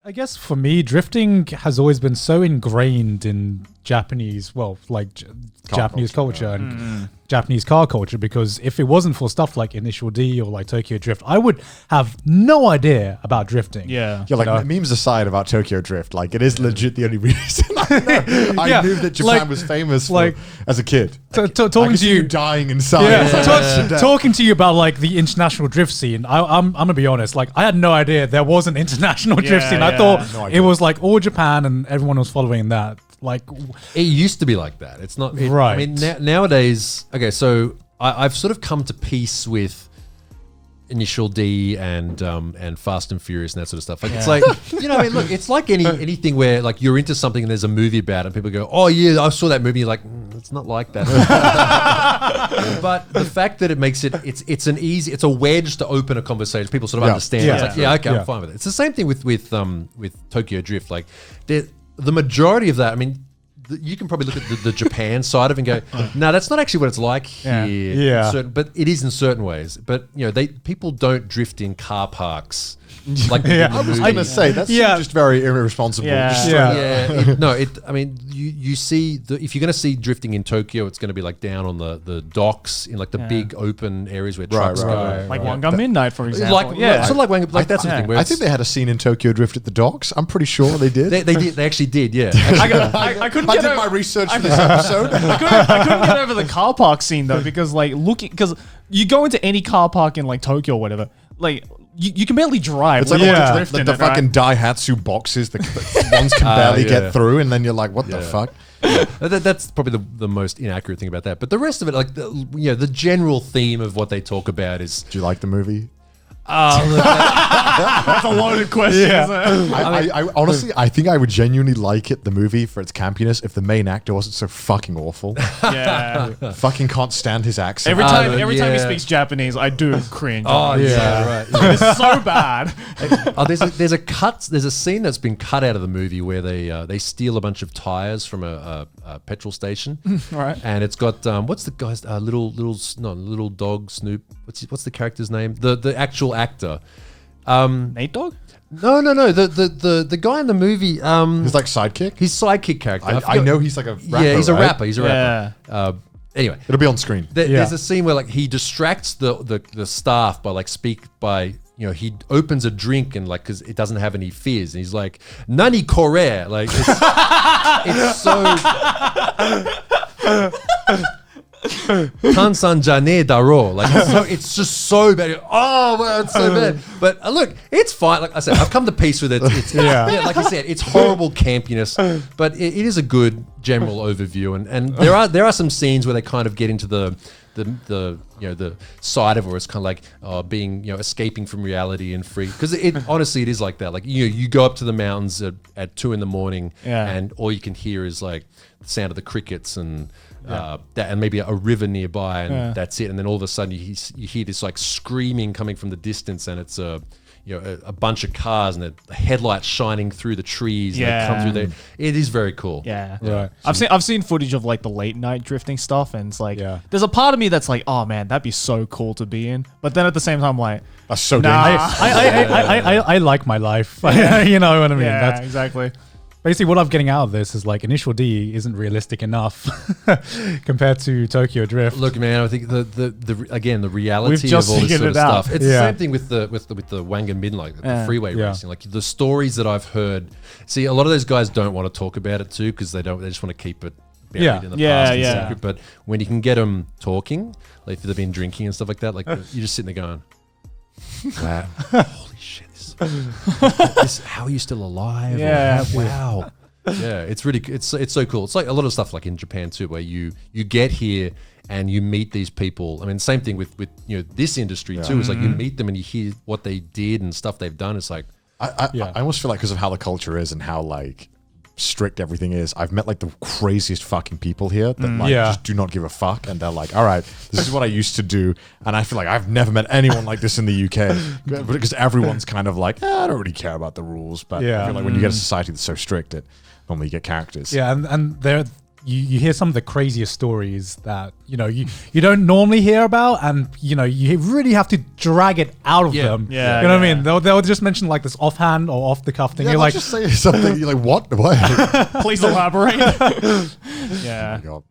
I guess for me, drifting has always been so ingrained in Japanese, Japanese culture and Japanese car culture, because if it wasn't for stuff like Initial D or like Tokyo Drift, I would have no idea about drifting. Yeah. Yeah, like memes aside about Tokyo Drift, like it is legit the only reason I knew that Japan was famous for, as a kid. Talking to you dying inside. Talking to you about like the international drift scene, I'm gonna be honest, like I had no idea there was an international drift scene. I thought it was like all Japan and everyone was following that. Like it used to be like that. It's not right. I mean, nowadays, okay, so I've sort of come to peace with Initial D and Fast and Furious and that sort of stuff. Like it's like, you know, I mean, look, it's like anything where like you're into something and there's a movie about it and people go, oh yeah, I saw that movie. You're like, it's not like that. But the fact that it makes it's a wedge to open a conversation. People sort of understand. Yeah. It's like, yeah, okay, I'm fine with it. It's the same thing with Tokyo Drift. Like the majority of that, I mean, you can probably look at the Japan side of it and go, no, that's not actually what it's like here. Yeah. But it is in certain ways. But you know, people don't drift in car parks. Like I was going to say that's just very irresponsible. I mean, you see if you're going to see drifting in Tokyo, it's going to be like down on the docks in like the big open areas where trucks go. Like Wangan Midnight, for example. Sort of like Wangan, like that sort of thing. I think they had a scene in Tokyo Drift at the docks. I'm pretty sure they did. They did. They actually did. Yeah. I couldn't. I did my research for this episode. I couldn't get over the car park scene though, because because you go into any car park in like Tokyo or whatever, like. You can barely drive. It's like the fucking Daihatsu boxes that ones can barely get through, and then you're like, what the fuck? That's probably the most inaccurate thing about that. But the rest of it, like the general theme of what they talk about is. Do you like the movie? That's a loaded question. Yeah. I honestly, I think I would genuinely like the movie for its campiness if the main actor wasn't so fucking awful. Yeah. Fucking can't stand his accent. Every time he speaks Japanese, I do cringe. Oh yeah, right. It's so bad. There's a scene that's been cut out of the movie where they steal a bunch of tires from a petrol station. Right. And it's got what's the guy's little dog Snoop? What's the character's name? The actual actor. Nate Dogg? No. The guy in the movie. He's like sidekick. His sidekick character. I know he's like a rapper. Yeah, he's a right? rapper. He's a rapper. Anyway, it'll be on screen. There's a scene where like he distracts the staff by he opens a drink and like because it doesn't have any fizz and he's like nani kore like it's so. Kansan jane daro. Like it's just so bad. Oh man, it's so bad. But look, it's fine. Like I said, I've come to peace with it. It's like I said, it's horrible campiness, but it is a good general overview. And there are some scenes where they kind of get into the side of it where it's kind of like being escaping from reality and free, because honestly it is like that. Like you go up to the mountains at 2 a.m. and all you can hear is like the sound of the crickets and that, and maybe a river nearby, and that's it. And then all of a sudden you hear this like screaming coming from the distance, and it's a bunch of cars and the headlights shining through the trees. And they come through there. It is very cool. Yeah. Right. I've seen footage of like the late night drifting stuff, and it's like there's a part of me that's like, oh man, that'd be so cool to be in. But then at the same time, I'm like, that's so dangerous. I like my life. You know what I mean? Yeah, that's exactly. Basically, what I'm getting out of this is like Initial D isn't realistic enough compared to Tokyo Drift. Look, man, I think the reality of all this sort of stuff. It's the same thing with the Wangan Midnight, the freeway racing. Like the stories that I've heard. See, a lot of those guys don't want to talk about it too because they just want to keep it buried in the past and secret. But when you can get them talking, like if they've been drinking and stuff like that, like you're just sitting there going, wow, holy shit. How are you still alive? Yeah. Wow. Yeah, it's really it's so cool. It's like a lot of stuff like in Japan too, where you get here and you meet these people. I mean, same thing with this industry too. It's like you meet them and you hear what they did and stuff they've done. It's like I almost feel like because of how the culture is and how like strict everything is, I've met like the craziest fucking people here that just do not give a fuck, and they're like, all right, this is what I used to do, and I feel like I've never met anyone like this in the UK because everyone's kind of like, I don't really care about the rules, but I feel like when you get a society that's so strict, it normally you get characters. Yeah, and they're you hear some of the craziest stories that you don't normally hear about, and you really have to drag it out of them. Yeah, you know what I mean? They'll just mention like this offhand or off the cuff thing. Yeah, you're like, just say something. You're like, what? Please elaborate. Yeah. Oh my God.